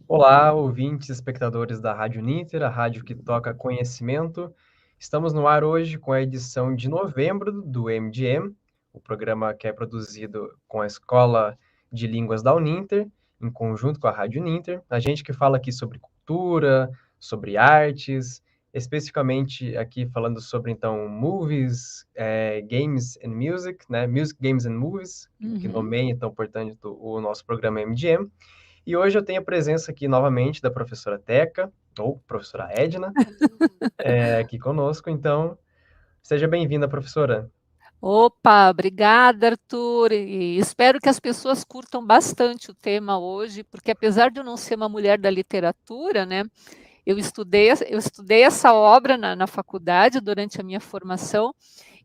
Olá, ouvintes, espectadores da Rádio Ninter, a rádio que toca conhecimento. Estamos no ar hoje com a edição de novembro do MDM, o programa que é produzido com a Escola de Línguas da Uninter, em conjunto com a Rádio Ninter. A gente que fala aqui sobre cultura, sobre artes, especificamente aqui falando sobre, então, movies, games and music, né? Music, games and movies, que nomeia, então, portanto, o nosso programa MDM. E hoje eu tenho a presença aqui novamente da professora Teca, ou professora Edna, aqui conosco. Então, seja bem-vinda, professora. Opa, obrigada, Arthur. E espero que as pessoas curtam bastante o tema hoje, porque apesar de eu não ser uma mulher da literatura, né, eu estudei essa obra na faculdade durante a minha formação,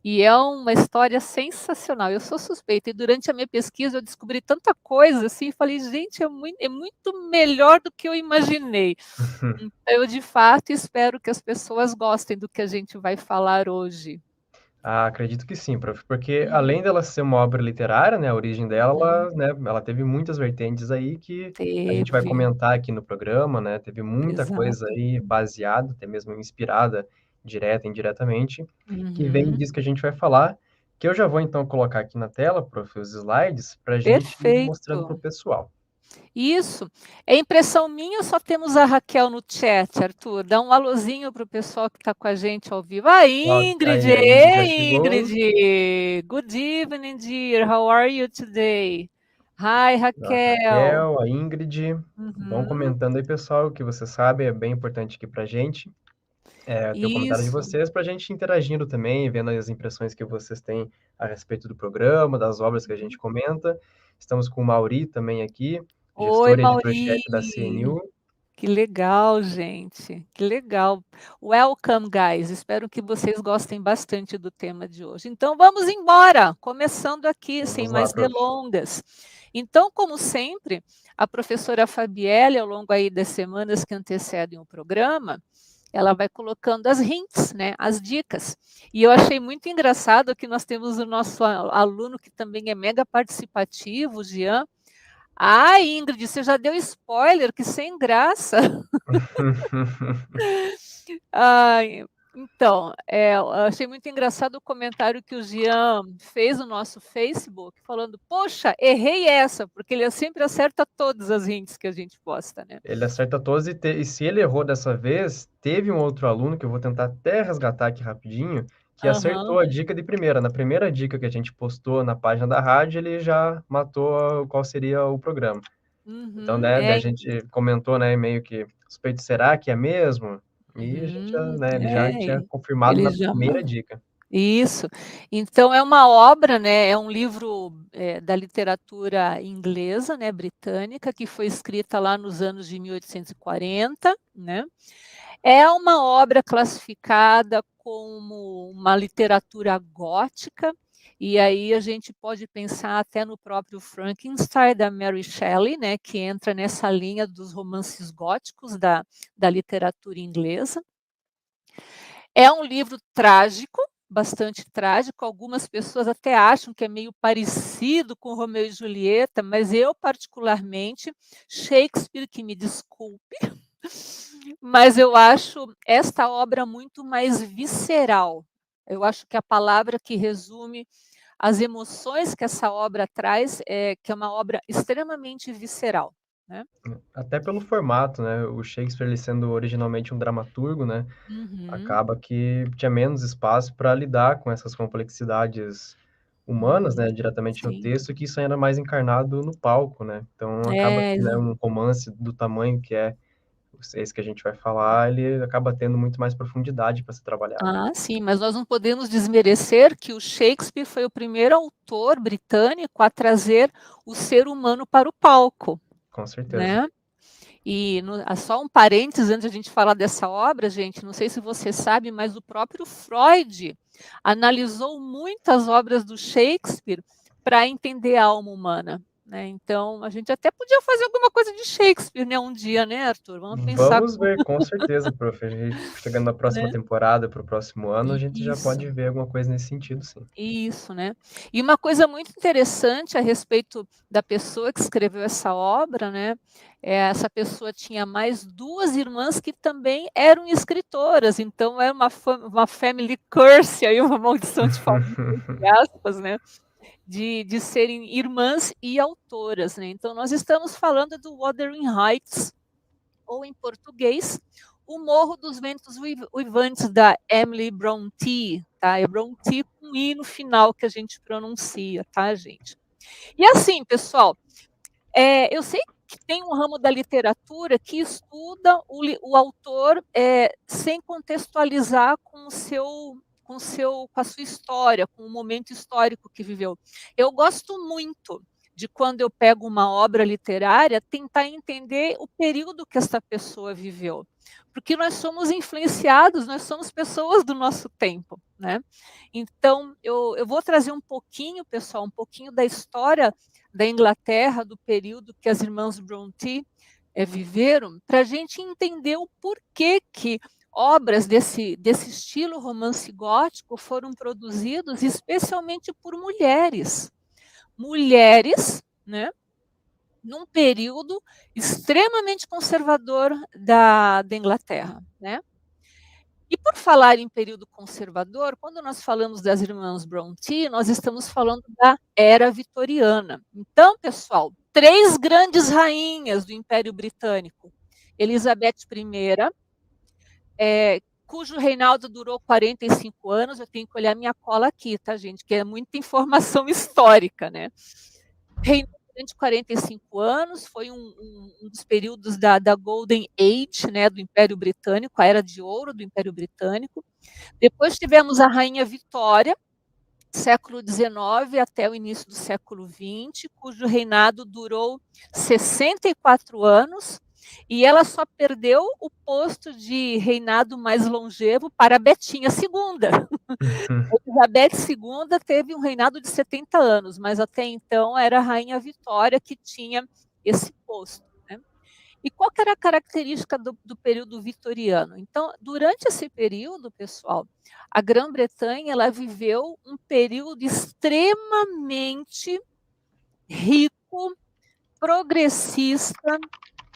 e é uma história sensacional. Eu sou suspeita, e durante a minha pesquisa eu descobri tanta coisa assim, falei, gente, é muito melhor do que eu imaginei. Então, eu de fato espero que as pessoas gostem do que a gente vai falar hoje. Acredito que sim, prof, porque além dela ser uma obra literária, né, a origem dela, né, ela teve muitas vertentes aí que a gente vai Teve, comentar aqui no programa, né, teve muita coisa exato. aí baseada, até mesmo inspirada, direta e indiretamente, que vem Uhum. disso que a gente vai falar, que eu já vou então colocar aqui na tela, prof, os slides, para a gente ir mostrando para o Perfeito. pessoal. Isso. É impressão minha ou só temos a Raquel no chat, Arthur? Dá um alôzinho para o pessoal que está com a gente ao vivo. Ah, Ingrid! Aí a Ingrid já chegou. Ingrid! Good evening, dear. How are you today? Hi, A Raquel. Raquel, a Ingrid, vão Uhum. comentando aí, pessoal, o que você sabe, é bem importante aqui pra gente, ter o comentário de Isso. vocês, pra gente interagindo também, vendo as impressões que vocês têm a respeito do programa, das obras que a gente comenta. Estamos com o Mauri também aqui, Oi, gestor e Mauri. editor-chefe da CNU. Que legal, gente. Que legal. Welcome, guys. Espero que vocês gostem bastante do tema de hoje. Então, vamos embora, começando aqui, sem Vamos lá, mais prof. delongas. Então, como sempre, a professora Fabielle, ao longo aí das semanas que antecedem o programa, ela vai colocando as hints, né, as dicas. E eu achei muito engraçado que nós temos o nosso aluno que também é mega participativo, o Jean. Ah, Ingrid, você já deu spoiler, que sem graça. Ai, então, eu achei muito engraçado o comentário que o Jean fez no nosso Facebook, falando, poxa, errei essa, porque ele sempre acerta todas as hints que a gente posta, né? Ele acerta todos e se ele errou dessa vez, teve um outro aluno, que eu vou tentar até resgatar aqui rapidinho, que acertou Aham, a dica de primeira. Na primeira dica que a gente postou na página da rádio, ele já matou qual seria o programa. Então, uhum, né, daí a gente comentou, né, meio que suspeito, será que é mesmo? E a gente já, né, ele já tinha confirmado ele na já primeira dica. Isso. Então é uma obra, né, é um livro, da literatura inglesa, né, britânica, que foi escrita lá nos anos de 1840, né. É uma obra classificada como uma literatura gótica, e aí a gente pode pensar até no próprio Frankenstein, da Mary Shelley, né, que entra nessa linha dos romances góticos da literatura inglesa. É um livro trágico, bastante trágico, algumas pessoas até acham que é meio parecido com Romeu e Julieta, mas eu particularmente, Shakespeare, que me desculpe, mas eu acho esta obra muito mais visceral. Eu acho que a palavra que resume as emoções que essa obra traz é que é uma obra extremamente visceral, né. Até pelo formato, né, o Shakespeare, ele sendo originalmente um dramaturgo, né, Uhum, acaba que tinha menos espaço para lidar com essas complexidades humanas, né, uhum, diretamente no sim. texto, que isso ainda mais encarnado no palco, né. Então acaba É, que, né, um romance do tamanho que é esse que a gente vai falar, ele acaba tendo muito mais profundidade para ser trabalhado. ah, sim, mas nós não podemos desmerecer que o Shakespeare foi o primeiro autor britânico a trazer o ser humano para o palco, Com certeza. né. E só um parênteses antes de a gente falar dessa obra, gente, não sei se você sabe, mas o próprio Freud analisou muitas obras do Shakespeare para entender a alma humana, né? Então, a gente até podia fazer alguma coisa de Shakespeare, né, um dia, né, Arthur? Vamos pensar Vamos ver, com certeza, prof. A gente chegando na próxima né? temporada, para o próximo ano, a gente já Isso. pode ver alguma coisa nesse sentido, sim. Isso, né. E uma coisa muito interessante a respeito da pessoa que escreveu essa obra, né, essa pessoa tinha mais 2 irmãs que também eram escritoras, então é uma family curse aí, uma maldição de família, entre aspas, né, de serem irmãs e autoras, né. Então nós estamos falando do Wuthering Heights, ou em português, O Morro dos Ventos Uivantes, da Emily Brontë, tá? É Brontë com I no final que a gente pronuncia, tá, gente? E assim, pessoal, eu sei que tem um ramo da literatura que estuda o autor sem contextualizar com a sua história, com o momento histórico que viveu. Eu gosto muito de quando eu pego uma obra literária, tentar entender o período que essa pessoa viveu. Porque nós somos influenciados, nós somos pessoas do nosso tempo, né? Então, eu vou trazer um pouquinho, pessoal, um pouquinho da história da Inglaterra, do período que as irmãs Brontë viveram, para a gente entender o porquê que obras desse estilo romance gótico foram produzidos especialmente por mulheres. Mulheres, né, num período extremamente conservador da Inglaterra, né? E por falar em período conservador, quando nós falamos das irmãs Brontë, nós estamos falando da era vitoriana. Então, pessoal, 3 grandes rainhas do Império Britânico. Elizabeth I, cujo reinado durou 45 anos, eu tenho que olhar minha cola aqui, tá, gente, que é muita informação histórica, né. Reinou durante 45 anos, foi um dos períodos da Golden Age, né, do Império Britânico, a Era de Ouro do Império Britânico. Depois tivemos a Rainha Vitória, século XIX até o início do século XX, cujo reinado durou 64 anos, e ela só perdeu o posto de reinado mais longevo para a Betinha II. Elizabeth II teve um reinado de 70 anos, mas até então era a Rainha Vitória que tinha esse posto, né. E qual que era a característica do período vitoriano? Então, durante esse período, pessoal, a Grã-Bretanha, ela viveu um período extremamente rico, progressista,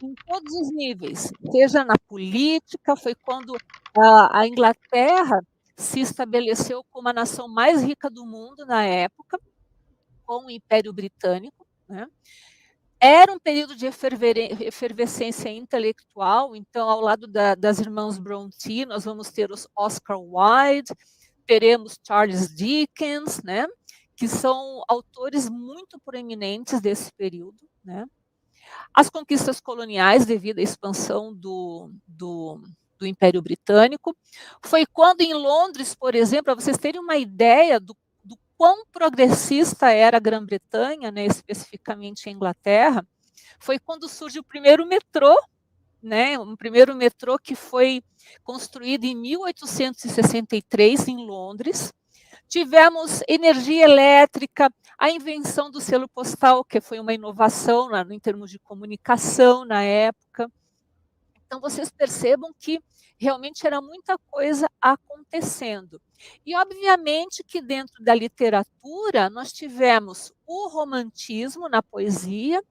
em todos os níveis, seja na política, foi quando a Inglaterra se estabeleceu como a nação mais rica do mundo na época, com o Império Britânico, né. Era um período de efervescência intelectual, então, ao lado das irmãs Brontë, nós vamos ter os Oscar Wilde, teremos Charles Dickens, né, que são autores muito proeminentes desse período, né. As conquistas coloniais, devido à expansão do Império Britânico. Foi quando em Londres, por exemplo, para vocês terem uma ideia do quão progressista era a Grã-Bretanha, né, especificamente a Inglaterra, foi quando surge o primeiro metrô, né, o primeiro metrô que foi construído em 1863 em Londres. Tivemos energia elétrica, a invenção do selo postal, que foi uma inovação em termos de comunicação na época. Então, vocês percebam que realmente era muita coisa acontecendo. E, obviamente, que dentro da literatura nós tivemos o romantismo na poesia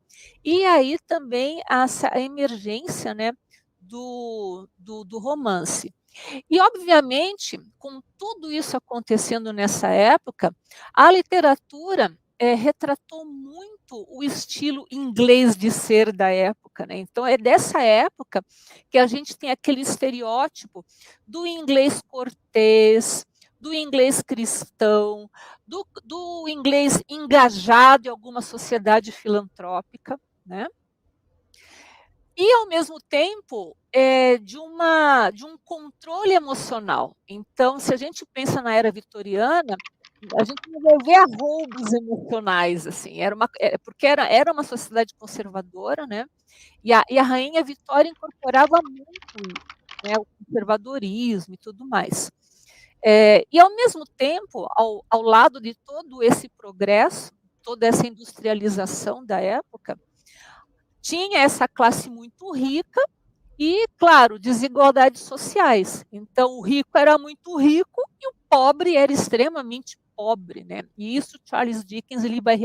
e aí também a emergência, né, do romance. E, obviamente, com tudo isso acontecendo nessa época, a literatura retratou muito o estilo inglês de ser da época, né. Então é dessa época que a gente tem aquele estereótipo do inglês cortês, do inglês cristão, do inglês engajado em alguma sociedade filantrópica, né. E, ao mesmo tempo, de um controle emocional. Então, se a gente pensa na era vitoriana, a gente não vai ver arroubos emocionais, assim, porque era uma sociedade conservadora, né, e a rainha Vitória incorporava muito isso, né, o conservadorismo e tudo mais. E, ao mesmo tempo, ao lado de todo esse progresso, toda essa industrialização da época, tinha essa classe muito rica e, claro, desigualdades sociais. Então, o rico era muito rico e o pobre era extremamente pobre, né? E isso Charles Dickens ele vai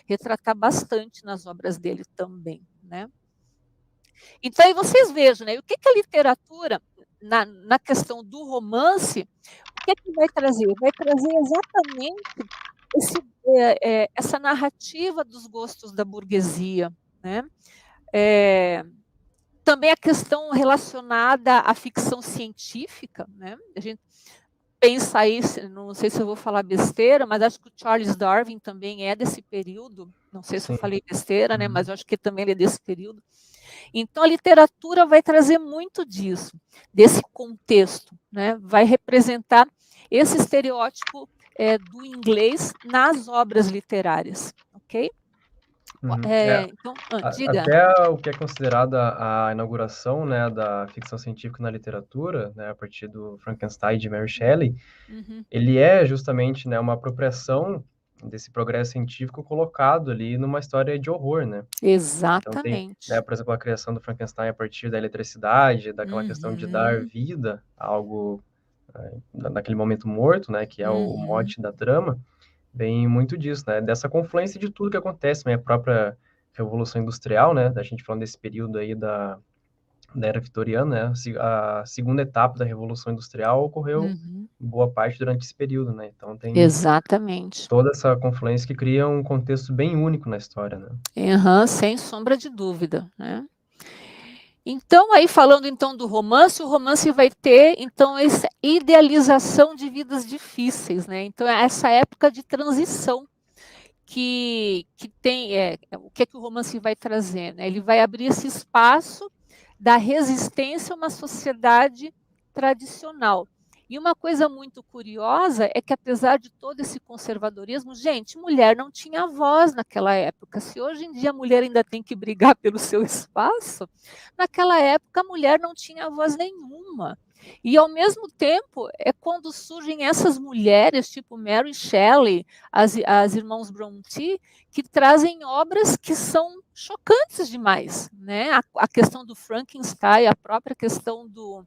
retratar bastante nas obras dele também, né? Então, aí vocês vejam, né? O que a literatura, na questão do romance, o que vai trazer? Vai trazer exatamente essa narrativa dos gostos da burguesia, né? Também a questão relacionada à ficção científica, né? A gente pensa aí, não sei se eu vou falar besteira, mas acho que o Charles Darwin também é desse período, não sei se eu falei besteira, né? Mas eu acho que também ele é desse período. Então, a literatura vai trazer muito disso, desse contexto, né? Vai representar esse estereótipo do inglês nas obras literárias, ok? Então, diga. Até o que é considerada a inauguração, né, da ficção científica na literatura, né, a partir do Frankenstein de Mary Shelley, ele é justamente, né, uma apropriação desse progresso científico colocado ali numa história de horror, né? Exatamente. Então tem, por exemplo, a criação do Frankenstein a partir da eletricidade, daquela questão de dar vida a algo naquele momento morto, né, que é o mote da trama, vem muito disso, né, dessa confluência de tudo que acontece, né, a própria Revolução Industrial, né, a gente falando desse período aí da Era Vitoriana, né, a segunda etapa da Revolução Industrial ocorreu boa parte durante esse período, né, então tem exatamente toda essa confluência que cria um contexto bem único na história, né. Sem sombra de dúvida, né. Então, aí falando então do romance, o romance vai ter, então, essa idealização de vidas difíceis, né, então é essa época de transição que tem, o que o romance vai trazer, né, ele vai abrir esse espaço da resistência a uma sociedade tradicional. E uma coisa muito curiosa é que, apesar de todo esse conservadorismo, gente, mulher não tinha voz naquela época. Se hoje em dia a mulher ainda tem que brigar pelo seu espaço, naquela época a mulher não tinha voz nenhuma. E, ao mesmo tempo, é quando surgem essas mulheres, tipo Mary Shelley, as irmãs Brontë, que trazem obras que são chocantes demais, né? A questão do Frankenstein, a própria questão do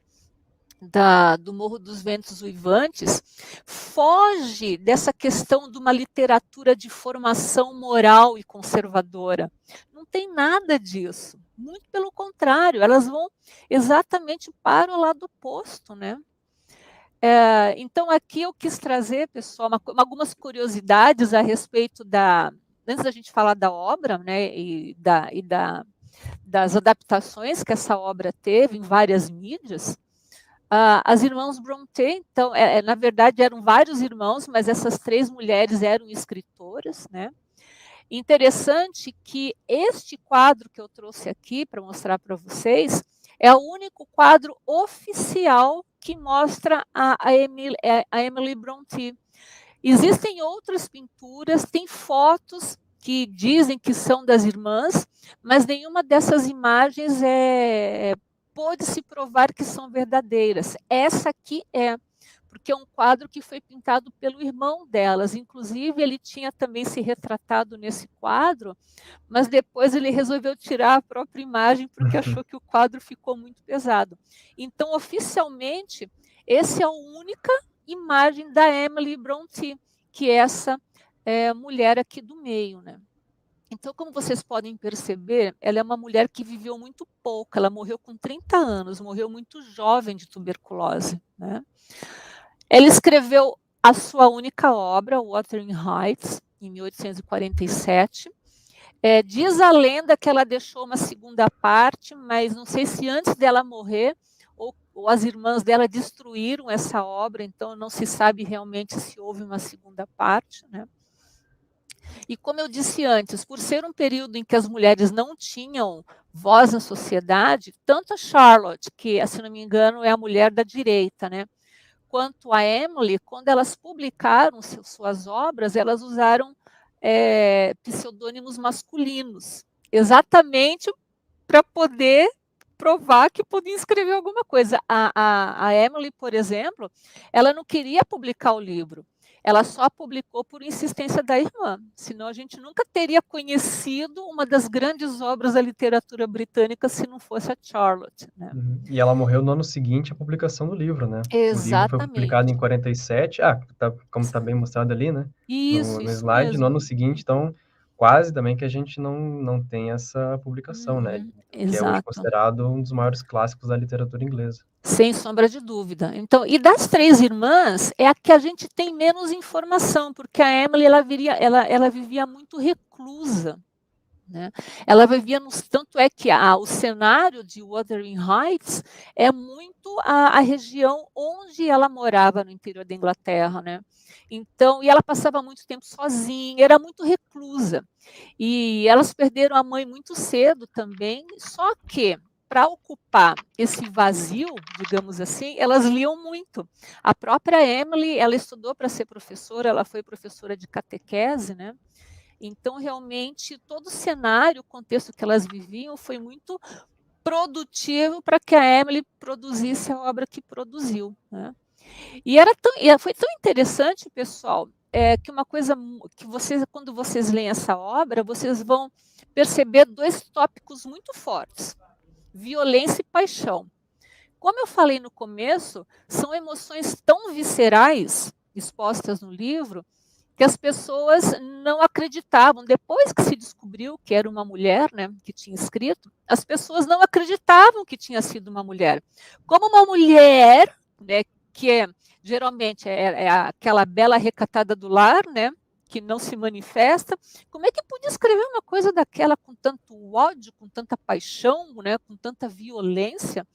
Morro dos Ventos Uivantes, foge dessa questão de uma literatura de formação moral e conservadora. Não tem nada disso. Muito pelo contrário, elas vão exatamente para o lado oposto, né? Então, aqui eu quis trazer, pessoal, algumas curiosidades a respeito antes da gente falar da obra, né, das adaptações que essa obra teve em várias mídias. As irmãs Brontë, então, na verdade, eram vários irmãos, mas essas 3 mulheres eram escritoras, né? Interessante que este quadro que eu trouxe aqui para mostrar para vocês é o único quadro oficial que mostra a Emily Brontë. Existem outras pinturas, tem fotos que dizem que são das irmãs, mas nenhuma dessas imagens pôde-se provar que são verdadeiras. Essa aqui porque é um quadro que foi pintado pelo irmão delas. Inclusive, ele tinha também se retratado nesse quadro, mas depois ele resolveu tirar a própria imagem porque achou que o quadro ficou muito pesado. Então, oficialmente, essa é a única imagem da Emily Brontë, que é essa mulher aqui do meio, né? Então, como vocês podem perceber, ela é uma mulher que viveu muito pouco, ela morreu com 30 anos, morreu muito jovem de tuberculose, né? Ela escreveu a sua única obra, Wuthering Heights, em 1847. Diz a lenda que ela deixou uma segunda parte, mas não sei se antes dela morrer ou as irmãs dela destruíram essa obra, então não se sabe realmente se houve uma segunda parte, né? E como eu disse antes, por ser um período em que as mulheres não tinham voz na sociedade, tanto a Charlotte, que, se não me engano, é a mulher da direita, né, quanto a Emily, quando elas publicaram suas obras, elas usaram pseudônimos masculinos, exatamente para poder provar que podia escrever alguma coisa. A Emily, por exemplo, ela não queria publicar o livro. ela só publicou por insistência da irmã, senão a gente nunca teria conhecido uma das grandes obras da literatura britânica se não fosse a Charlotte, né. Uhum. E ela morreu no ano seguinte à publicação do livro, né. O livro foi publicado em Exatamente. 47, como está bem mostrado ali, né, no Isso slide, no mesmo. ano seguinte, então, quase também que a gente não tem essa publicação, né, Uhum, que é hoje exato. considerado um dos maiores clássicos da literatura inglesa. Sem sombra de dúvida. Então, e das 3 irmãs, é a que a gente tem menos informação, porque a Emily ela vivia muito reclusa, né. Ela vivia nos tanto é que o cenário de Wuthering Heights é muito a região onde ela morava no interior da Inglaterra, né. Então e ela passava muito tempo sozinha, era muito reclusa. E elas perderam a mãe muito cedo também, só que, para ocupar esse vazio, digamos assim, elas liam muito. A própria Emily, ela estudou para ser professora, ela foi professora de catequese, né, então realmente todo o cenário, o contexto que elas viviam foi muito produtivo para que a Emily produzisse a obra que produziu, né. Foi tão interessante, pessoal, que uma coisa que vocês, quando vocês leem essa obra, vocês vão perceber 2 tópicos muito fortes: violência e paixão. Como eu falei no começo, são emoções tão viscerais expostas no livro, que as pessoas não acreditavam. Depois que se descobriu que era uma mulher, né, que tinha escrito, as pessoas não acreditavam que tinha sido uma mulher. Como uma mulher, né, que geralmente é aquela bela recatada do lar, né, que não se manifesta, como é que podia escrever uma coisa daquela com tanto ódio, com tanta paixão, né, com tanta violência?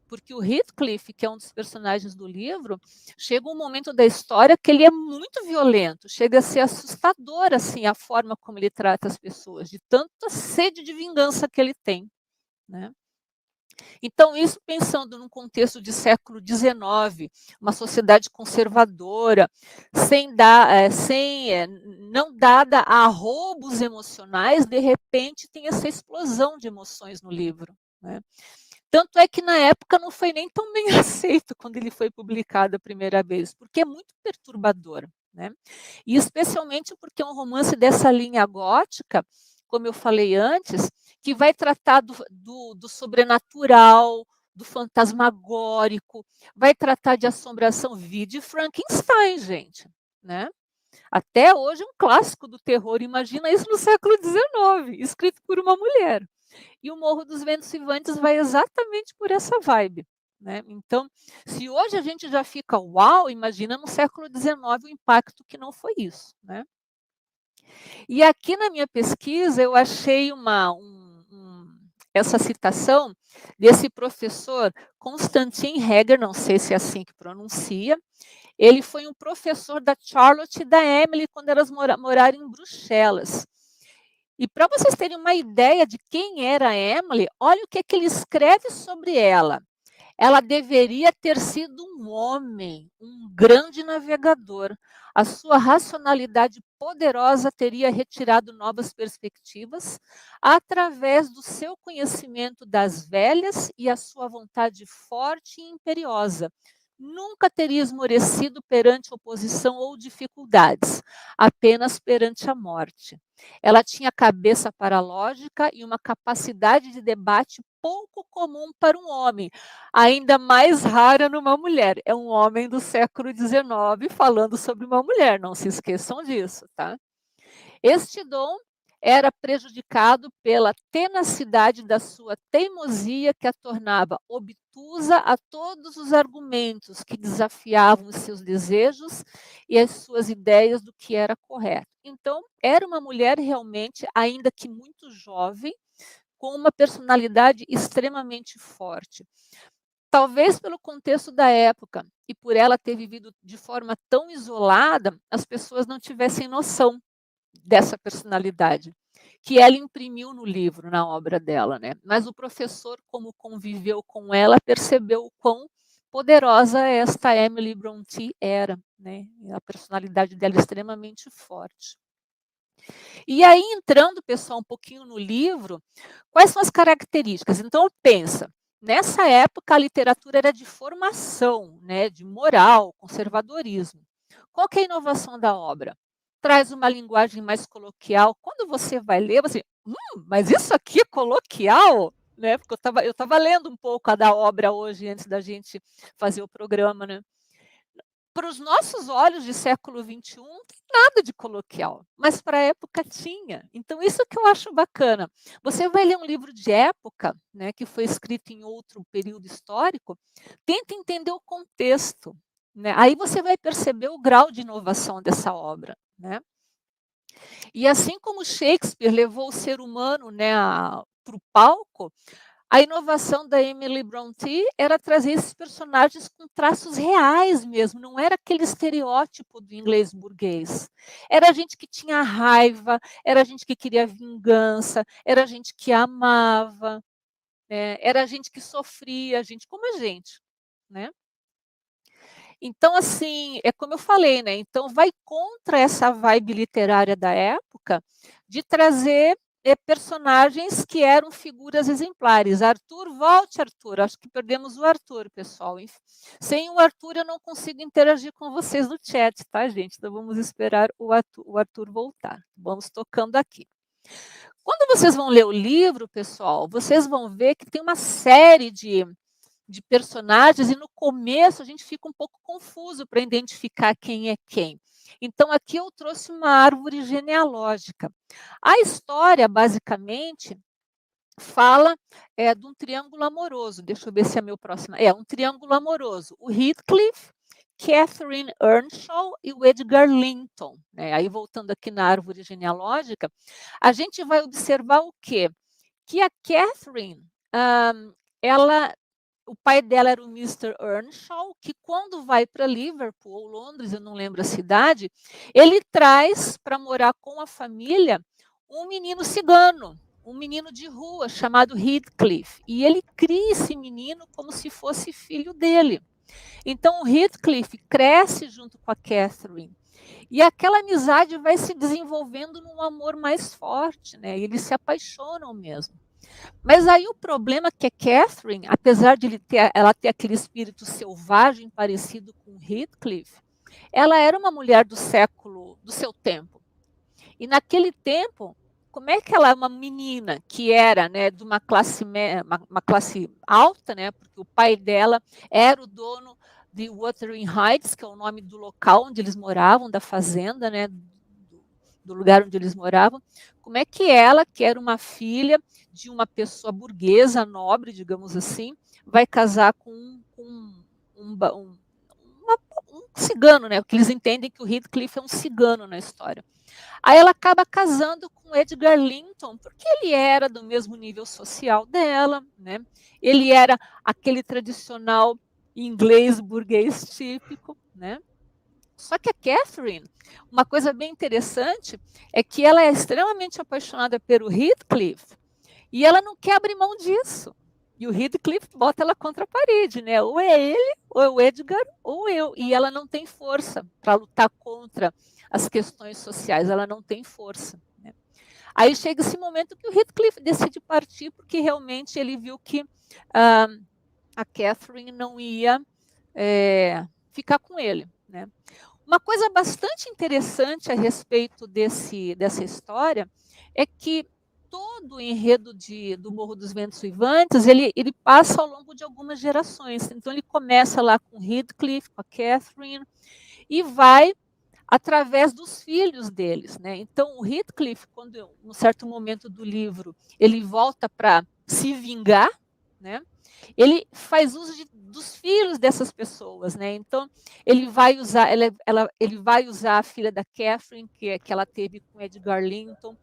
Porque o Heathcliff, que é um dos personagens do livro, chega um momento da história que ele é muito violento, chega a ser assustador, assim, a forma como ele trata as pessoas, de tanta sede de vingança que ele tem, né. Então isso pensando num contexto de século XIX, uma sociedade conservadora, não dada a roubos emocionais, de repente tem essa explosão de emoções no livro, né. Tanto é que na época não foi nem tão bem aceito quando ele foi publicado a primeira vez, porque é muito perturbador, né. E especialmente porque é um romance dessa linha gótica, como eu falei antes, que vai tratar do sobrenatural, do fantasmagórico, vai tratar de assombração, vide Frankenstein, gente, né. Até hoje é um clássico do terror, imagina isso no século XIX, escrito por uma mulher. E o Morro dos Ventos Vivantes vai exatamente por essa vibe, né. Então, se hoje a gente já fica "uau", imagina no século XIX o impacto que não foi isso, né. E aqui na minha pesquisa eu achei essa citação desse professor Constantin Heger, não sei se é assim que pronuncia, ele foi um professor da Charlotte e da Emily quando elas moraram em Bruxelas. E para vocês terem uma ideia de quem era a Emily, olha o que é que ele escreve sobre ela. Ela deveria ter sido um homem, um grande navegador. A sua racionalidade poderosa teria retirado novas perspectivas através do seu conhecimento das velhas e a sua vontade forte e imperiosa. Nunca teria esmorecido perante oposição ou dificuldades, apenas perante a morte. Ela tinha cabeça para a lógica e uma capacidade de debate pouco comum para um homem, ainda mais rara numa mulher. É um homem do século XIX falando sobre uma mulher, não se esqueçam disso, tá? Este dom era prejudicado pela tenacidade da sua teimosia, que a tornava obtusa a todos os argumentos que desafiavam os seus desejos e as suas ideias do que era correto. Então, era uma mulher realmente, ainda que muito jovem, com uma personalidade extremamente forte. Talvez pelo contexto da época e por ela ter vivido de forma tão isolada, as pessoas não tivessem noção dessa personalidade, que ela imprimiu no livro, na obra dela, né. Mas o professor, como conviveu com ela, percebeu o quão poderosa esta Emily Brontë era, né, a personalidade dela extremamente forte. E aí entrando, pessoal, um pouquinho no livro, quais são as características? Então pensa, nessa época a literatura era de formação, né, de moral, conservadorismo. Qual que é a inovação da obra? Traz uma linguagem mais coloquial. Quando você vai ler, você, mas isso aqui é coloquial? Né? Porque eu estava lendo um pouco a da obra hoje, antes da gente fazer o programa, né? Para os nossos olhos de século XXI, não tem nada de coloquial, mas para a época tinha. Então, isso que eu acho bacana. Você vai ler um livro de época, né, que foi escrito em outro período histórico, tenta entender o contexto. Né? Aí você vai perceber o grau de inovação dessa obra. Né? E assim como Shakespeare levou o ser humano, né, para o palco, a inovação da Emily Brontë era trazer esses personagens com traços reais mesmo, não era aquele estereótipo do inglês burguês. Era gente que tinha raiva, era gente que queria vingança, era gente que amava, né? Era gente que sofria, gente como a gente, né? Então, assim, é como eu falei, né? Então, vai contra essa vibe literária da época de trazer personagens que eram figuras exemplares. Arthur, volte, Arthur. Acho que perdemos o Arthur, pessoal. Sem o Arthur, eu não consigo interagir com vocês no chat, tá, gente? Então, vamos esperar o Arthur voltar. Vamos tocando aqui. Quando vocês vão ler o livro, pessoal, vocês vão ver que tem uma série de personagens, e no começo a gente fica um pouco confuso para identificar quem é quem. Então, aqui eu trouxe uma árvore genealógica. A história, basicamente, fala de um triângulo amoroso. Deixa eu ver se é meu próximo. É um triângulo amoroso. O Heathcliff, Catherine Earnshaw e o Edgar Linton. Né? Aí, voltando aqui na árvore genealógica, a gente vai observar o quê? Que a Catherine, ela o pai dela era o Mr. Earnshaw, que quando vai para Liverpool ou Londres, eu não lembro a cidade, ele traz para morar com a família um menino cigano, um menino de rua chamado Heathcliff. E ele cria esse menino como se fosse filho dele. Então o Heathcliff cresce junto com a Catherine. E aquela amizade vai se desenvolvendo num amor mais forte, né? E eles se apaixonam mesmo. Mas aí o problema é que a Catherine, apesar de ela ter aquele espírito selvagem parecido com Heathcliff, ela era uma mulher do seu tempo. E naquele tempo, como é que ela é uma menina que era, né, de uma classe alta, né, porque o pai dela era o dono de Wuthering Heights, que é o nome do local onde eles moravam, da fazenda, né, do lugar onde eles moravam, como é que ela, que era uma filha de uma pessoa burguesa, nobre, digamos assim, vai casar com um cigano, né? Porque eles entendem que o Heathcliff é um cigano na história. Aí ela acaba casando com Edgar Linton, porque ele era do mesmo nível social dela, né? Ele era aquele tradicional inglês burguês típico, né? Só que a Catherine, uma coisa bem interessante é que ela é extremamente apaixonada pelo Heathcliff e ela não quer abrir mão disso. E o Heathcliff bota ela contra a parede, né? Ou é ele, ou é o Edgar, ou eu. E ela não tem força para lutar contra as questões sociais, ela não tem força. Né? Aí chega esse momento que o Heathcliff decide partir, porque realmente ele viu que a Catherine não ia ficar com ele. Né? Uma coisa bastante interessante a respeito dessa história é que todo o enredo do Morro dos Ventos Uivantes, ele passa ao longo de algumas gerações. Então, ele começa lá com Heathcliff, com a Catherine, e vai através dos filhos deles. Né? Então, o Heathcliff, quando, num certo momento do livro, ele volta para se vingar, né? Ele faz uso dos filhos dessas pessoas, né? Então ele vai usar, ele vai usar a filha da Catherine, que ela teve com Edgar Linton.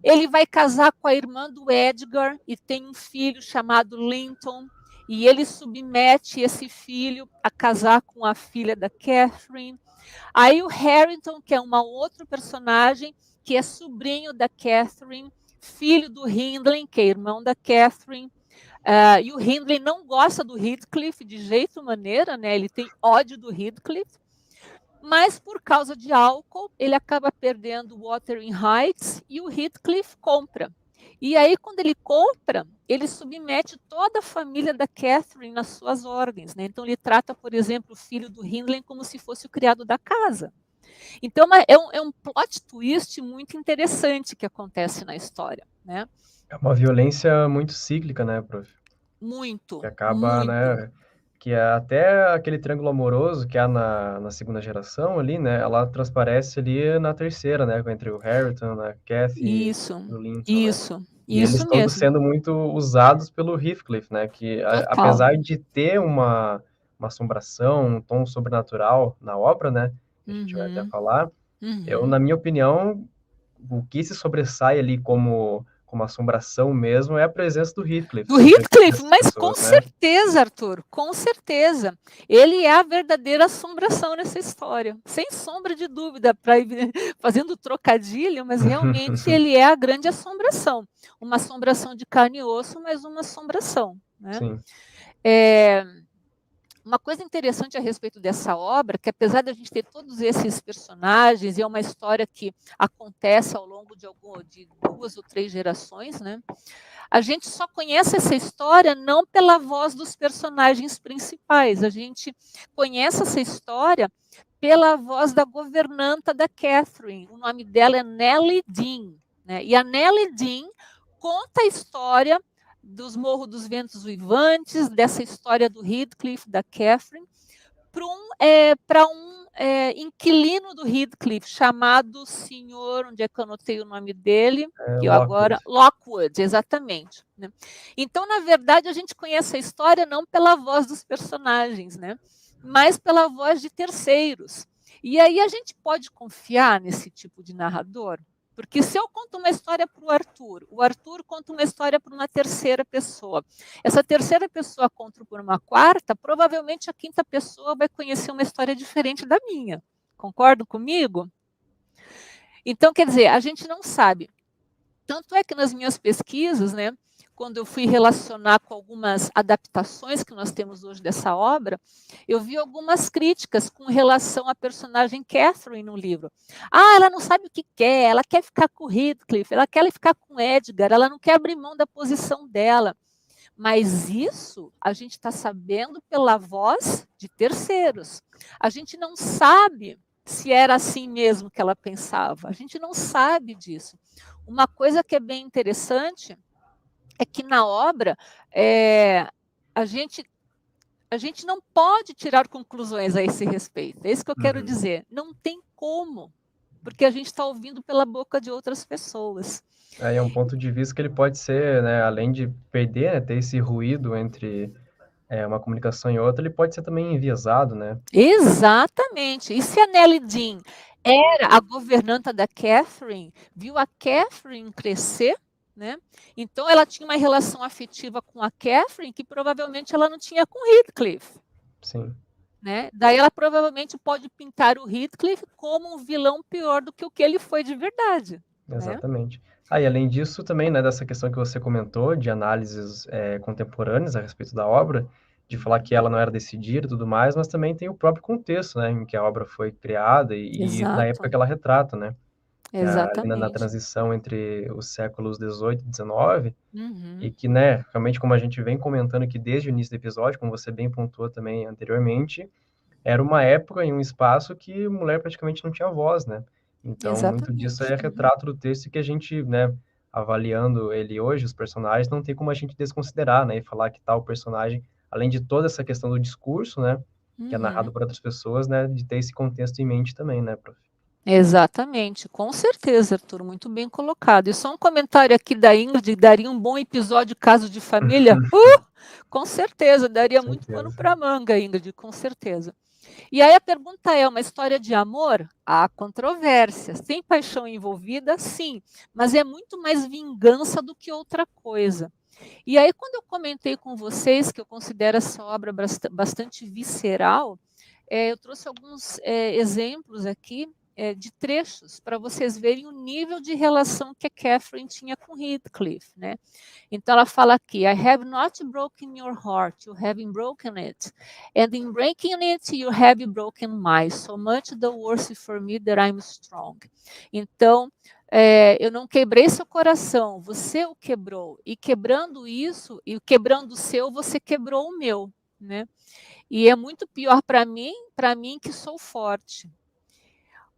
Ele vai casar com a irmã do Edgar e tem um filho chamado Linton. E ele submete esse filho a casar com a filha da Catherine. Aí o Harrington, que é um outro personagem, que é sobrinho da Catherine, filho do Hindley, que é irmão da Catherine. E o Hindley não gosta do Heathcliff de jeito maneira, né? Ele tem ódio do Heathcliff, mas por causa de álcool, ele acaba perdendo o Wuthering Heights e o Heathcliff compra. E aí, quando ele compra, ele submete toda a família da Catherine nas suas ordens. Né? Então, ele trata, por exemplo, o filho do Hindley como se fosse o criado da casa. Então, é um plot twist muito interessante que acontece na história, né? É uma violência muito cíclica, né, prof? Que Muito, acaba, muito. né, que é até aquele triângulo amoroso que há na segunda geração ali, né, ela transparece ali na terceira, né, entre o Harrington, a Kathy Isso, e o Linton, né? isso, E eles isso todos mesmo. sendo muito usados pelo Heathcliff, né, que Total. apesar de ter uma assombração, um tom sobrenatural na obra, né, que a gente vai até Uhum, falar, uhum. na minha opinião, o que se sobressai ali como assombração mesmo é a presença do Heathcliff Do sobre a vida Heathcliff, dessas mas com pessoas, né? certeza, Arthur, com certeza. Ele é a verdadeira assombração nessa história, sem sombra de dúvida, fazendo trocadilho, mas realmente ele é a grande assombração. Uma assombração de carne e osso, mas uma assombração, né? Sim. Uma coisa interessante a respeito dessa obra, que apesar de a gente ter todos esses personagens, e é uma história que acontece ao longo de 2 ou 3 gerações, né? A gente só conhece essa história não pela voz dos personagens principais, a gente conhece essa história pela voz da governanta da Catherine. O nome dela é Nellie Dean, né? E a Nellie Dean conta a história dos Morros dos Ventos Uivantes, dessa história do Heathcliff, da Catherine, para um inquilino do Heathcliff, chamado senhor, onde é que eu anotei o nome dele? Que eu Lockwood. agora. Lockwood, exatamente. Né? Então, na verdade, a gente conhece a história não pela voz dos personagens, né? Mas pela voz de terceiros. E aí a gente pode confiar nesse tipo de narrador? Porque se eu conto uma história para o Arthur conta uma história para uma terceira pessoa. Essa terceira pessoa conta por uma quarta, provavelmente a quinta pessoa vai conhecer uma história diferente da minha. Concordam comigo? Então, quer dizer, a gente não sabe. Tanto é que nas minhas pesquisas, né, quando eu fui relacionar com algumas adaptações que nós temos hoje dessa obra, eu vi algumas críticas com relação à personagem Catherine no livro. Ah, ela não sabe o que quer, ela quer ficar com o Heathcliff, ela quer ficar com Edgar, ela não quer abrir mão da posição dela. Mas isso a gente está sabendo pela voz de terceiros. A gente não sabe se era assim mesmo que ela pensava. A gente não sabe disso. Uma coisa que é bem interessante é que na obra a gente não pode tirar conclusões a esse respeito. É isso que eu quero Uhum. dizer. Não tem como, porque a gente está ouvindo pela boca de outras pessoas. É um ponto de vista que ele pode ser, né, além de perder, né, ter esse ruído entre uma comunicação e outra, ele pode ser também enviesado, né? Exatamente. E se a Nellie Dean era a governanta da Catherine, viu a Catherine crescer, né? Então ela tinha uma relação afetiva com a Catherine que provavelmente ela não tinha com Heathcliff. Sim. Né? Daí ela provavelmente pode pintar o Heathcliff como um vilão pior do que o que ele foi de verdade. Né? Exatamente. E além disso também, né, dessa questão que você comentou, de análises contemporâneas a respeito da obra, de falar que ela não era decidida e tudo mais, mas também tem o próprio contexto, né, em que a obra foi criada e na época Exato. que ela retrata, né, que é ali na Exatamente. transição entre os séculos 18 e 19, e Uhum. que, né, realmente como a gente vem comentando aqui desde o início do episódio, como você bem pontuou também anteriormente, era uma época e um espaço que mulher praticamente não tinha voz, né? Então, muito disso Exatamente. é Uhum. retrato do texto que a gente, né, avaliando ele hoje, os personagens, não tem como a gente desconsiderar, né, e falar que tal personagem, além de toda essa questão do discurso, né, que é narrado Uhum. por outras pessoas, né, de ter esse contexto em mente também, né, prof? Exatamente, com certeza, Arthur, muito bem colocado. E só um comentário aqui da Ingrid, daria um bom episódio Caso de Família? Com certeza, daria muito pano Certeza. para manga, Ingrid, com certeza. E aí a pergunta é, uma história de amor? Há controvérsias. Tem paixão envolvida? Sim, mas é muito mais vingança do que outra coisa. E aí quando eu comentei com vocês que eu considero essa obra bastante visceral, eu trouxe alguns exemplos aqui de trechos para vocês verem o nível de relação que a Catherine tinha com Heathcliff, né? Então ela fala aqui: I have not broken your heart, you have broken it, and in breaking it you have broken mine. So much the worse for me that I'm strong. Então eu não quebrei seu coração, você o quebrou, e quebrando isso e quebrando o seu, você quebrou o meu, né? E é muito pior para mim que sou forte.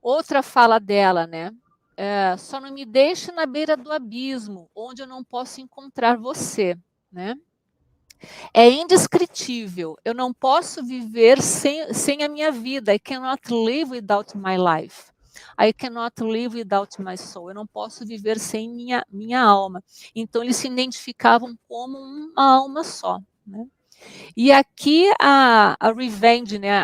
Outra fala dela, né? Só não me deixe na beira do abismo, onde eu não posso encontrar você, né? É indescritível. Eu não posso viver sem a minha vida. I cannot live without my life. I cannot live without my soul. Eu não posso viver sem minha alma. Então, eles se identificavam como uma alma só, né? E aqui a revenge, né?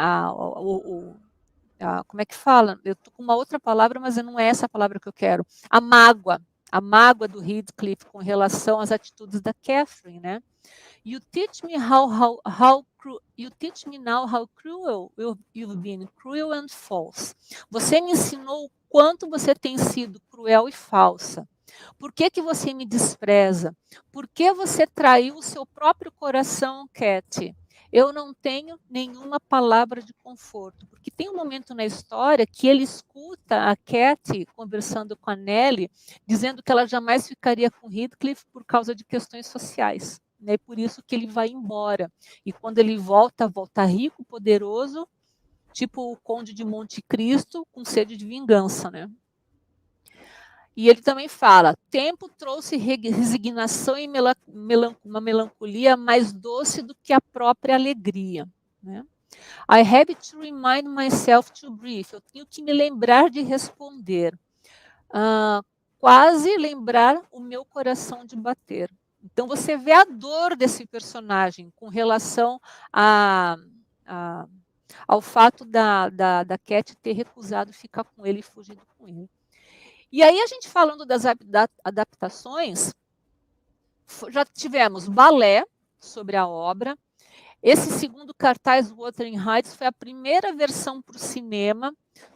Como é que fala? Eu estou com uma outra palavra, mas não é essa a palavra que eu quero. A mágoa do Heathcliff com relação às atitudes da Catherine, né? You teach me you teach me now how cruel you've been, cruel and false. Você me ensinou o quanto você tem sido cruel e falsa. Por que que você me despreza? Por que você traiu o seu próprio coração, Cat? Eu não tenho nenhuma palavra de conforto, porque tem um momento na história que ele escuta a Cat conversando com a Nellie, dizendo que ela jamais ficaria com Heathcliff por causa de questões sociais. Né? Por isso que ele vai embora. E quando ele volta rico, poderoso, tipo o Conde de Monte Cristo, com sede de vingança, né? E ele também fala: tempo trouxe resignação e uma melancolia mais doce do que a própria alegria. Né? I have to remind myself to breathe. Eu tenho que me lembrar de responder. Quase lembrar o meu coração de bater. Então você vê a dor desse personagem com relação ao fato da Cat ter recusado ficar com ele e fugido com ele. E aí a gente falando das adaptações, já tivemos balé sobre a obra. Esse segundo cartaz, Wuthering Heights, foi a primeira versão para o cinema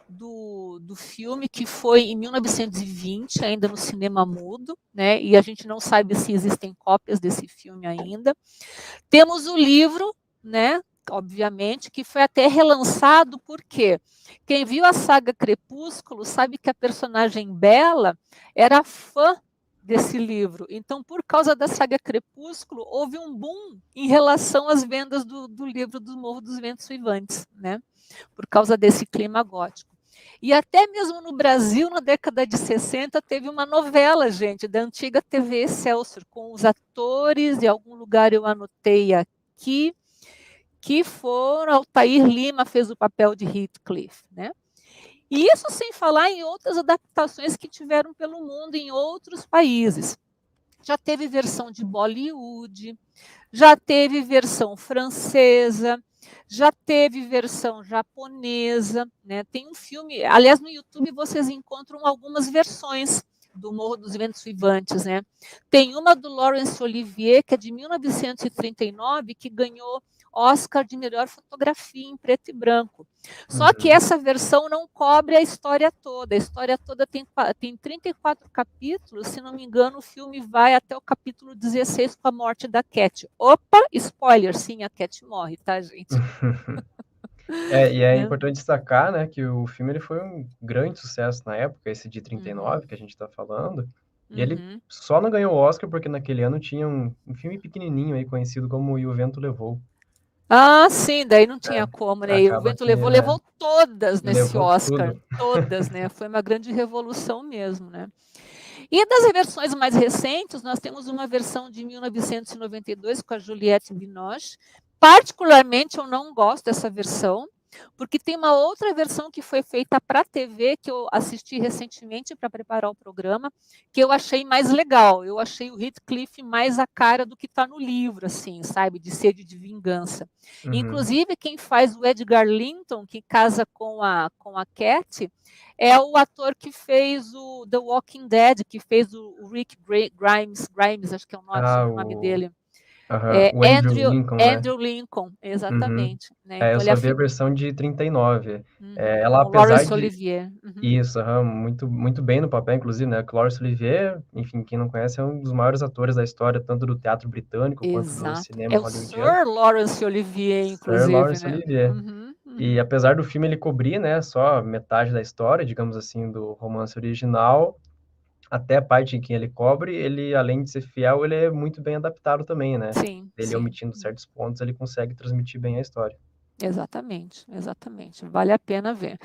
do filme, que foi em 1920, ainda no cinema mudo, né? E a gente não sabe se existem cópias desse filme ainda. Temos o livro, né? Obviamente, que foi até relançado, porque quem viu a saga Crepúsculo sabe que a personagem Bella era fã desse livro. Então, por causa da saga Crepúsculo, houve um boom em relação às vendas do livro do Morro dos Ventos Uivantes, né? Por causa desse clima gótico. E até mesmo no Brasil, na década de 60, teve uma novela, gente, da antiga TV Excelsior, com os atores, em algum lugar eu anotei aqui, que foram, Altair Lima fez o papel de Heathcliff, né? E isso sem falar em outras adaptações que tiveram pelo mundo em outros países. Já teve versão de Bollywood, já teve versão francesa, já teve versão japonesa, né? Tem um filme, aliás, no YouTube vocês encontram algumas versões do Morro dos Ventos Uivantes, né? Tem uma do Laurence Olivier, que é de 1939, que ganhou Oscar de melhor fotografia em preto e branco. Só que essa versão não cobre a história toda. A história toda tem 34 capítulos. Se não me engano, o filme vai até o capítulo 16 com a morte da Cat. Opa, spoiler, sim, a Cat morre, tá, gente? E é importante destacar, né, que o filme ele foi um grande sucesso na época, esse de 39 que a gente está falando, e ele só não ganhou o Oscar porque naquele ano tinha um filme pequenininho aí conhecido como E o Vento Levou. Ah, sim, daí não tinha como, né? E o Vento levou todas nesse levou Oscar, tudo. todas, né? Foi uma grande revolução mesmo, né? E das versões mais recentes, nós temos uma versão de 1992 com a Juliette Binoche. Particularmente, eu não gosto dessa versão, porque tem uma outra versão que foi feita para a TV, que eu assisti recentemente para preparar o programa, que eu achei mais legal. Eu achei o Heathcliff mais a cara do que está no livro, assim, sabe? De sede de vingança. Inclusive, quem faz o Edgar Linton, que casa com a Cat, é o ator que fez o The Walking Dead, que fez o Rick Grimes, acho que é o nome dele. O Andrew Lincoln, né? Andrew Lincoln, exatamente. Né? Então, eu só vi a versão de 39. Ela, com apesar Laurence de... Olivier. Isso, muito, muito bem no papel, inclusive, né? Laurence Olivier, enfim, quem não conhece, é um dos maiores atores da história, tanto do teatro britânico quanto do cinema hollywoodiano. É o Sir Laurence Olivier, inclusive, Sir Laurence né? Olivier. E apesar do filme ele cobrir, né, só metade da história, digamos assim, do romance original, até a parte em que ele cobre, ele, além de ser fiel, ele é muito bem adaptado também, né? Sim. Ele omitindo certos pontos, ele consegue transmitir bem a história. Exatamente. Vale a pena ver.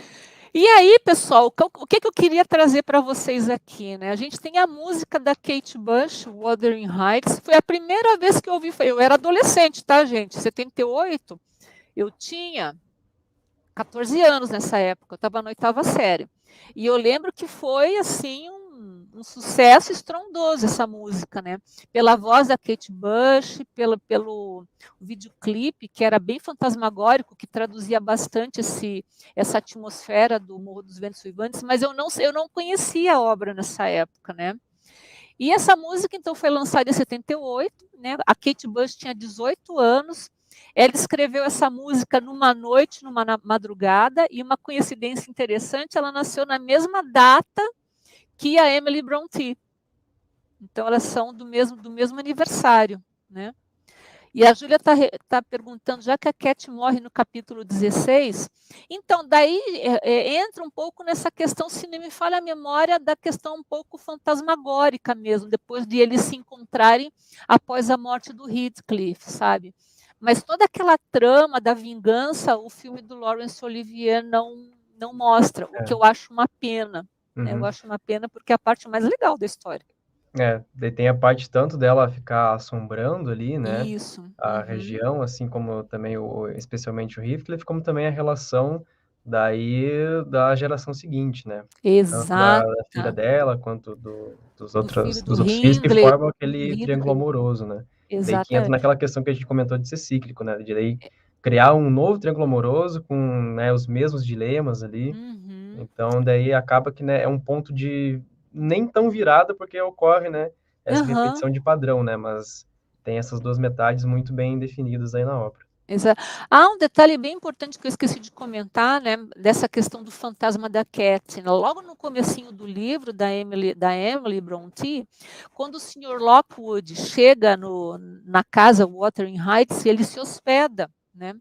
E aí, pessoal, o que eu queria trazer para vocês aqui, né? A gente tem a música da Kate Bush, Wuthering Heights. Foi a primeira vez que eu ouvi. Eu era adolescente, tá, gente? 78. Eu tinha 14 anos nessa época. Eu estava na 8ª série. E eu lembro que foi, assim, um sucesso estrondoso essa música, né? Pela voz da Kate Bush, pelo videoclipe, que era bem fantasmagórico, que traduzia bastante essa atmosfera do Morro dos Ventos Uivantes, mas eu não conhecia a obra nessa época, né? E essa música, então, foi lançada em 78, né? A Kate Bush tinha 18 anos, ela escreveu essa música numa noite, numa madrugada, e uma coincidência interessante, ela nasceu na mesma data que a Emily Brontë. Então, elas são do mesmo aniversário, né? E a Júlia está perguntando, já que a Cat morre no capítulo 16, então, daí entra um pouco nessa questão, se não me falha a memória, da questão um pouco fantasmagórica mesmo, depois de eles se encontrarem após a morte do Heathcliff, sabe? Mas toda aquela trama da vingança, o filme do Laurence Olivier não mostra, o que eu acho uma pena. Né? Eu acho uma pena porque é a parte mais legal da história. Daí tem a parte tanto dela ficar assombrando ali, né? Isso. A região, assim como também especialmente o Heathcliff, como também a relação daí da geração seguinte, né? Tanto da Exato. filha dela, quanto Do filho do dos outros filhos que Hindley, formam aquele triângulo amoroso, né? Daí que entra exatamente. naquela questão que a gente comentou de ser cíclico, né? De daí criar um novo triângulo amoroso com, né, os mesmos dilemas ali. Então, daí acaba que, né, é um ponto de nem tão virada, porque ocorre, né, essa repetição de padrão, né? Mas tem essas duas metades muito bem definidas aí na obra. Exato. Um detalhe bem importante que eu esqueci de comentar, né, dessa questão do fantasma da Cat. Logo no comecinho do livro da Emily Brontë, quando o Sr. Lockwood chega na casa Wuthering Heights, ele se hospeda, né,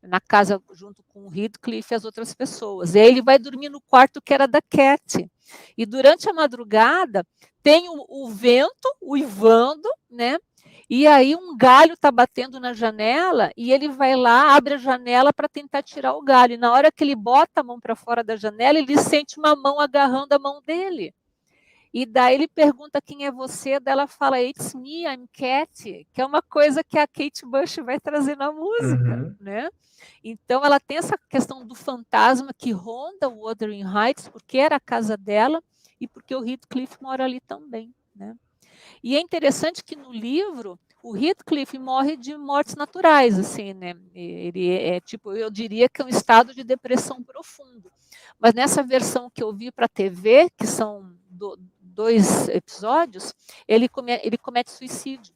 na casa junto com o Heathcliff e as outras pessoas. E aí ele vai dormir no quarto que era da Cat. E durante a madrugada tem o vento uivando, né? E aí um galho está batendo na janela e ele vai lá, abre a janela para tentar tirar o galho. E na hora que ele bota a mão para fora da janela, ele sente uma mão agarrando a mão dele. E daí ele pergunta quem é você, daí ela fala, it's me, I'm Cat, que é uma coisa que a Kate Bush vai trazer na música, né? Então ela tem essa questão do fantasma que ronda o Wuthering Heights, porque era a casa dela e porque o Heathcliff mora ali também, né? E é interessante que no livro o Heathcliff morre de mortes naturais, assim, né? Ele tipo, eu diria que é um estado de depressão profundo. Mas nessa versão que eu vi para a TV, que são 2 episódios, ele comete suicídio.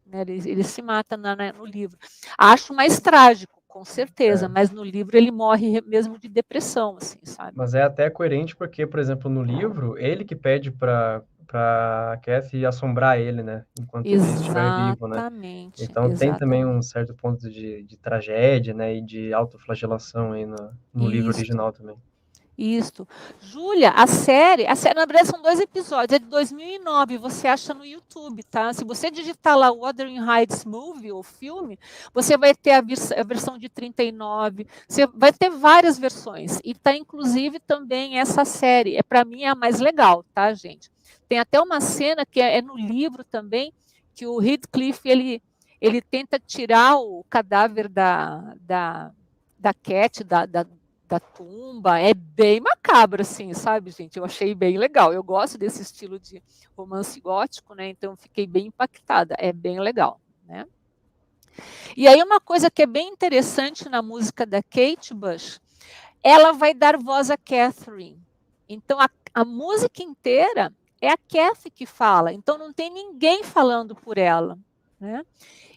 Né? Ele se mata no livro. Acho mais trágico, com certeza, mas no livro ele morre mesmo de depressão, assim, sabe? Mas é até coerente porque, por exemplo, no livro, ele que pede para Kathy assombrar ele, né? Enquanto ele estiver vivo, né? Exatamente, Então tem também um exatamente. certo ponto de tragédia, né? E de autoflagelação aí no livro Isso. original também. Isso. Júlia, a série, na verdade são 2 episódios, é de 2009, você acha no YouTube, tá? Se você digitar lá Wuthering Heights Movie, ou filme, você vai ter a versão de 39, você vai ter várias versões, e tá inclusive também essa série, para mim é a mais legal, tá, gente? Tem até uma cena que é no livro também, que o Heathcliff, ele tenta tirar o cadáver da Cat, da tumba, é bem macabro, assim, sabe, gente? Eu achei bem legal. Eu gosto desse estilo de romance gótico, né? Então fiquei bem impactada. É bem legal, né? E aí uma coisa que é bem interessante na música da Kate Bush, ela vai dar voz a Catherine. Então a música inteira é a Kathy que fala. Então não tem ninguém falando por ela, né?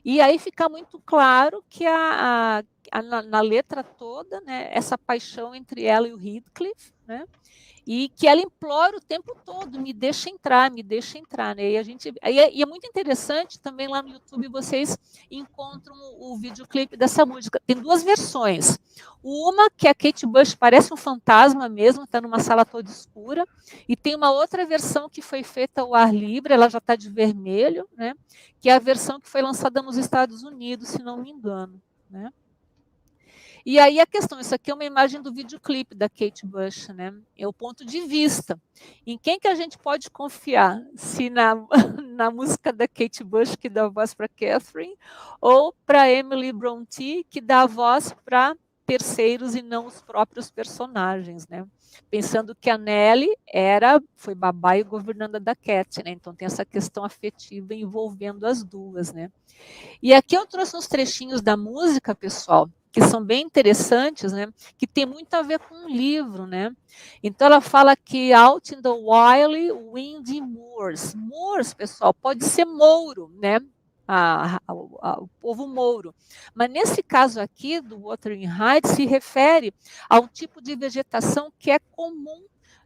E aí fica muito claro que na letra toda, né, essa paixão entre ela e o Heathcliff, né, e que ela implora o tempo todo, me deixa entrar, né, e é muito interessante também lá no YouTube vocês encontram o videoclipe dessa música, tem 2 versões, uma que a Kate Bush parece um fantasma mesmo, está numa sala toda escura, e tem uma outra versão que foi feita ao ar livre, ela já está de vermelho, né, que é a versão que foi lançada nos Estados Unidos, se não me engano, né. E aí a questão, isso aqui é uma imagem do videoclipe da Kate Bush, né? É o ponto de vista. Em quem que a gente pode confiar? Se na, na música da Kate Bush, que dá voz para Catherine, ou para Emily Brontë, que dá voz para terceiros e não os próprios personagens, né? Pensando que a Nellie foi babá e governanda da Cat, né? Então tem essa questão afetiva envolvendo as duas, né? E aqui eu trouxe uns trechinhos da música, pessoal, que são bem interessantes, né? Que tem muito a ver com o livro, né? Então ela fala que out in the wild, windy moors. Moors, pessoal, pode ser mouro, né? O povo mouro. Mas nesse caso aqui, do Wuthering Heights, se refere ao tipo de vegetação que é comum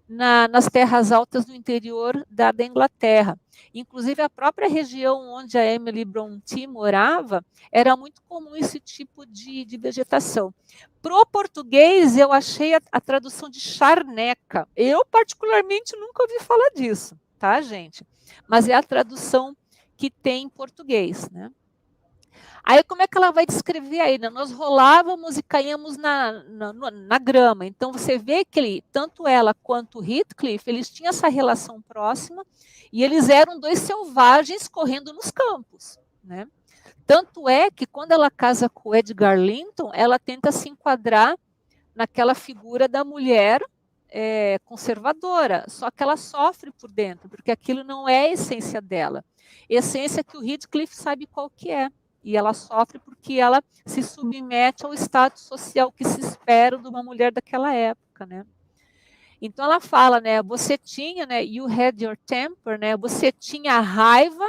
nas terras altas do interior da Inglaterra. Inclusive, a própria região onde a Emily Brontë morava, era muito comum esse tipo de vegetação. Para o português, eu achei a tradução de charneca. Eu, particularmente, nunca ouvi falar disso, tá, gente? Mas é a tradução que tem em português, né? Aí, como é que ela vai descrever aí? Né? Nós rolávamos e caíamos na grama. Então, você vê que tanto ela quanto o Heathcliff, eles tinham essa relação próxima e eles eram dois selvagens correndo nos campos, né? Tanto é que, quando ela casa com o Edgar Linton, ela tenta se enquadrar naquela figura da mulher conservadora, só que ela sofre por dentro, porque aquilo não é a essência dela. Essência que o Heathcliff sabe qual que é. E ela sofre porque ela se submete ao status social que se espera de uma mulher daquela época, né? Então ela fala, né? Você tinha, né? You had your temper, né? Você tinha raiva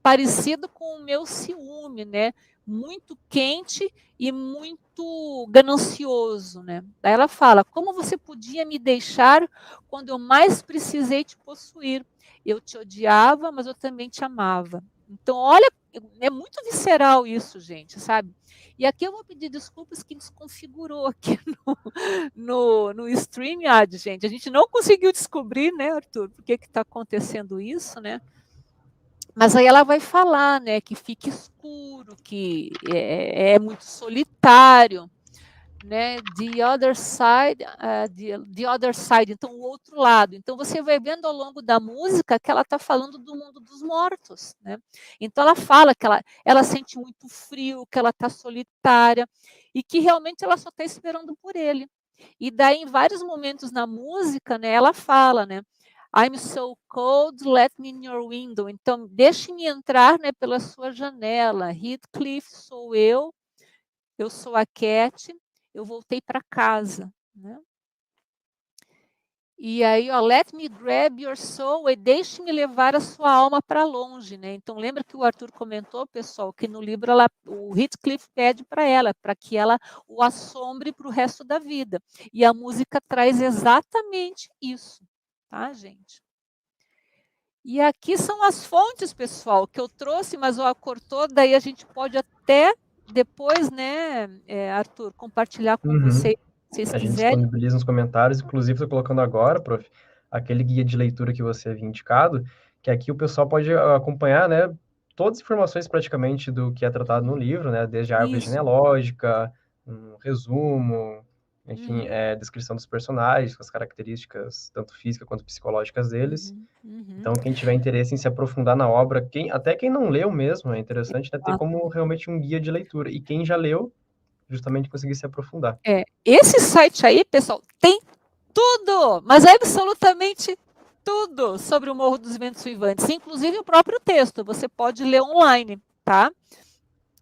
parecido com o meu ciúme, né? Muito quente e muito ganancioso, né? Daí ela fala: como você podia me deixar quando eu mais precisei te possuir? Eu te odiava, mas eu também te amava. Então, olha, é muito visceral isso, gente, sabe? E aqui eu vou pedir desculpas que desconfigurou aqui no StreamYard, gente. A gente não conseguiu descobrir, né, Arthur, por que está acontecendo isso, né? Mas aí ela vai falar, né, que fica escuro, que é muito solitário, né? The other side, the other side, então o outro lado. Então você vai vendo ao longo da música que ela está falando do mundo dos mortos, né? Então ela fala que ela sente muito frio, que ela está solitária e que realmente ela só está esperando por ele. E daí, em vários momentos na música, né, ela fala, né? I'm so cold, let me in your window. Então, deixe-me entrar, né, pela sua janela. Heathcliff sou eu sou a Cat, eu voltei para casa, né? E aí, ó, let me grab your soul, e deixe-me levar a sua alma para longe, né? Então, lembra que o Arthur comentou, pessoal, que no livro o Heathcliff pede para ela, para que ela o assombre para o resto da vida. E a música traz exatamente isso, tá, gente? E aqui são as fontes, pessoal, que eu trouxe, mas ó, cortou, daí a gente pode até depois, né, Arthur, compartilhar com vocês, se vocês A gente quiserem. disponibiliza nos comentários, inclusive estou colocando agora, prof, aquele guia de leitura que você havia indicado, que aqui o pessoal pode acompanhar, né, todas as informações praticamente do que é tratado no livro, né, desde a árvore Isso. genealógica, um resumo, enfim, Uhum. descrição dos personagens, com as características tanto físicas quanto psicológicas deles. Uhum. Então, quem tiver interesse em se aprofundar na obra, até quem não leu mesmo, é interessante, né, ter como realmente um guia de leitura. E quem já leu, justamente conseguir se aprofundar. Esse site aí, pessoal, tem tudo, mas é absolutamente tudo sobre o Morro dos Ventos Uivantes, inclusive o próprio texto, você pode ler online, tá?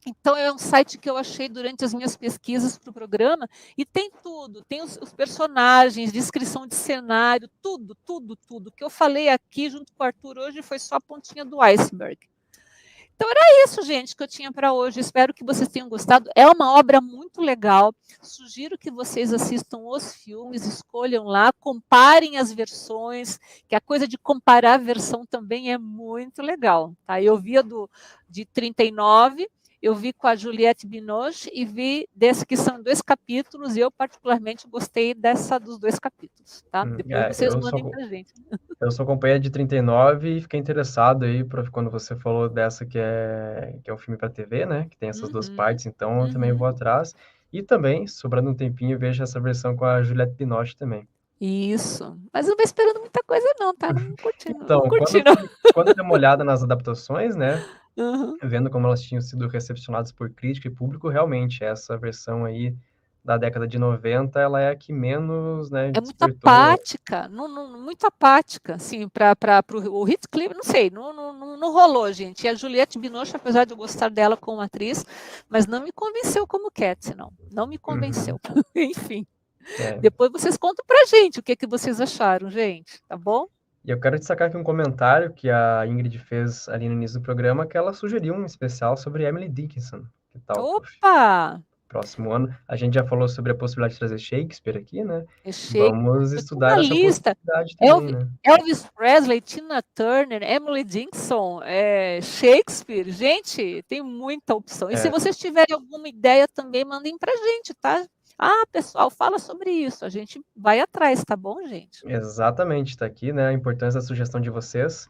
Então, é um site que eu achei durante as minhas pesquisas para o programa, e tem tudo, tem os personagens, descrição de cenário, tudo, tudo, tudo. O que eu falei aqui junto com o Arthur hoje foi só a pontinha do iceberg. Então, era isso, gente, que eu tinha para hoje. Espero que vocês tenham gostado. É uma obra muito legal. Sugiro que vocês assistam os filmes, escolham lá, comparem as versões, que a coisa de comparar a versão também é muito legal. Tá? Eu vi a de 39, eu vi com a Juliette Binoche e vi desse que são 2 capítulos, e eu particularmente gostei dos 2 capítulos. Tá? Depois vocês mandem para a gente. Eu sou companheira de 39 e fiquei interessado aí quando você falou dessa que é um filme para TV, né? Que tem essas duas partes, então eu também vou atrás. E também, sobrando um tempinho, veja essa versão com a Juliette Binoche também. Isso. Mas não vai esperando muita coisa não, tá? Não curtindo, Então, não curtindo. quando eu dei uma olhada nas adaptações, né, Uhum. vendo como elas tinham sido recepcionadas por crítica e público, realmente, essa versão aí da década de 90, ela é a que menos, né, É muito despertou. apática, muito apática, assim, para o Heathcliff, não sei, não rolou, gente. E a Juliette Binoche, apesar de eu gostar dela como atriz, mas não me convenceu como Cat, não me Uhum. convenceu. Enfim, É. depois vocês contam pra gente o que vocês acharam, gente, tá bom? E eu quero destacar aqui um comentário que a Ingrid fez ali no início do programa, que ela sugeriu um especial sobre Emily Dickinson. Que tal, prof? Opa! Próximo ano. A gente já falou sobre a possibilidade de trazer Shakespeare aqui, né? É Shakespeare. Vamos Eu tenho estudar uma essa lista. possibilidade também, né? Elvis Presley, Tina Turner, Emily Dickinson, Shakespeare. Gente, tem muita opção. E se É, vocês tiverem alguma ideia também, mandem para a gente, tá? Ah, pessoal, fala sobre isso. A gente vai atrás, tá bom, gente? exatamente, está aqui, né? A importância da sugestão de vocês,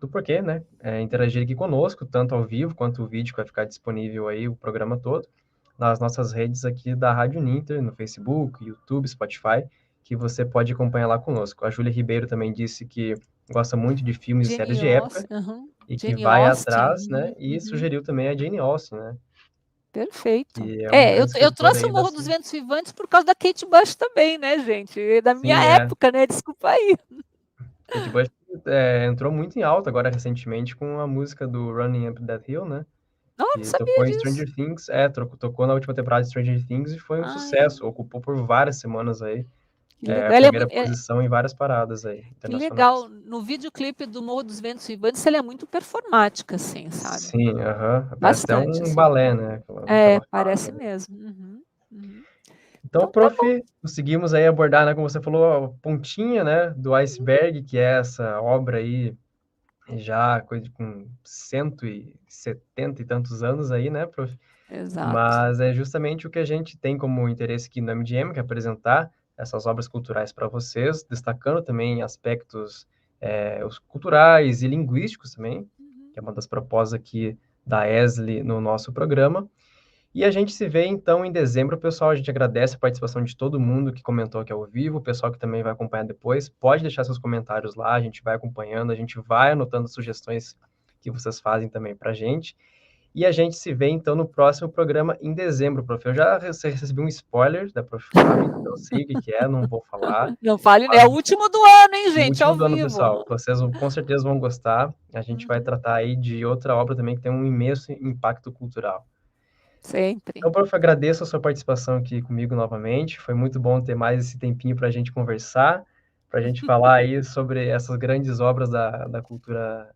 do porquê, né? Interagir aqui conosco, tanto ao vivo quanto o vídeo que vai ficar disponível aí, o programa todo, nas nossas redes aqui da Rádio Ninter, no Facebook, YouTube, Spotify, que você pode acompanhar lá conosco. A Júlia Ribeiro também disse que gosta muito de filmes e séries Jane de época Austen, uhum. e que Jane vai Austen, atrás, né? E uhum. sugeriu também a Jane Austen, né? Perfeito. Que é um grande Eu escritor trouxe aí o Morro dos Ventos Vivantes por causa da Kate Bush também, né, gente? Da minha Sim, época, né? Desculpa aí. Kate Bush entrou muito em alta agora recentemente com a música do Running Up That Hill, né? Não, não Que sabia tocou em disso. Stranger Things, tocou na última temporada de Stranger Things e foi um Ai, sucesso, ocupou por várias semanas aí, que a legal. primeira posição em várias paradas aí, Que internacionais. legal. No videoclipe do Morro dos Ventos Vivantes, ela é muito performática, assim, sabe? Sim, aham, parece até Bastante, um assim. balé, né, no que ela faz, Parece né. mesmo. Uhum, uhum. Então, Então tá prof, bom. conseguimos aí abordar, né, como você falou, a pontinha, né, do iceberg, que é essa obra aí, já coisa de com 170 e tantos anos aí, né, prof. Exato. Mas é justamente o que a gente tem como interesse aqui no MGM, que é apresentar essas obras culturais para vocês, destacando também aspectos os culturais e linguísticos também, Uhum. que é uma das propostas aqui da ESLI no nosso programa. E a gente se vê então em dezembro, pessoal. A gente agradece a participação de todo mundo que comentou aqui ao vivo, o pessoal que também vai acompanhar depois. Pode deixar seus comentários lá, a gente vai acompanhando, a gente vai anotando sugestões que vocês fazem também para a gente. E a gente se vê, então, no próximo programa em dezembro, prof. Eu já recebi um spoiler da prof. Fábio, então eu sei o que é, não vou falar. Não fale, né? Mas É o último do ano, hein, o gente? último Ao do ano, vivo. pessoal, vocês com certeza vão gostar. A gente vai Uhum. tratar aí de outra obra também que tem um imenso impacto cultural. Sempre. Então, prof, agradeço a sua participação aqui comigo novamente. Foi muito bom ter mais esse tempinho para a gente conversar, para a gente falar aí sobre essas grandes obras da cultura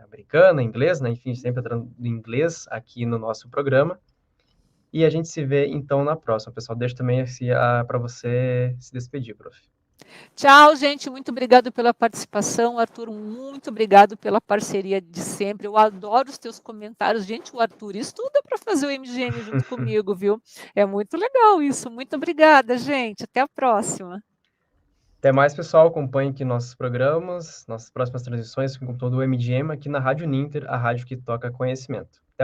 americana, inglesa, né? Enfim, sempre tratando do inglês aqui no nosso programa. E a gente se vê, então, na próxima. Pessoal, deixa também para você se despedir, prof. Tchau, gente. Muito obrigado pela participação. Arthur, muito obrigado pela parceria de sempre. Eu adoro os teus comentários. Gente, o Arthur estuda para fazer o MGM junto comigo, viu? É muito legal isso. Muito obrigada, gente. Até a próxima. Até mais, pessoal. Acompanhe aqui nossos programas, nossas próximas transmissões com todo o MGM aqui na Rádio Ninter, a rádio que toca conhecimento.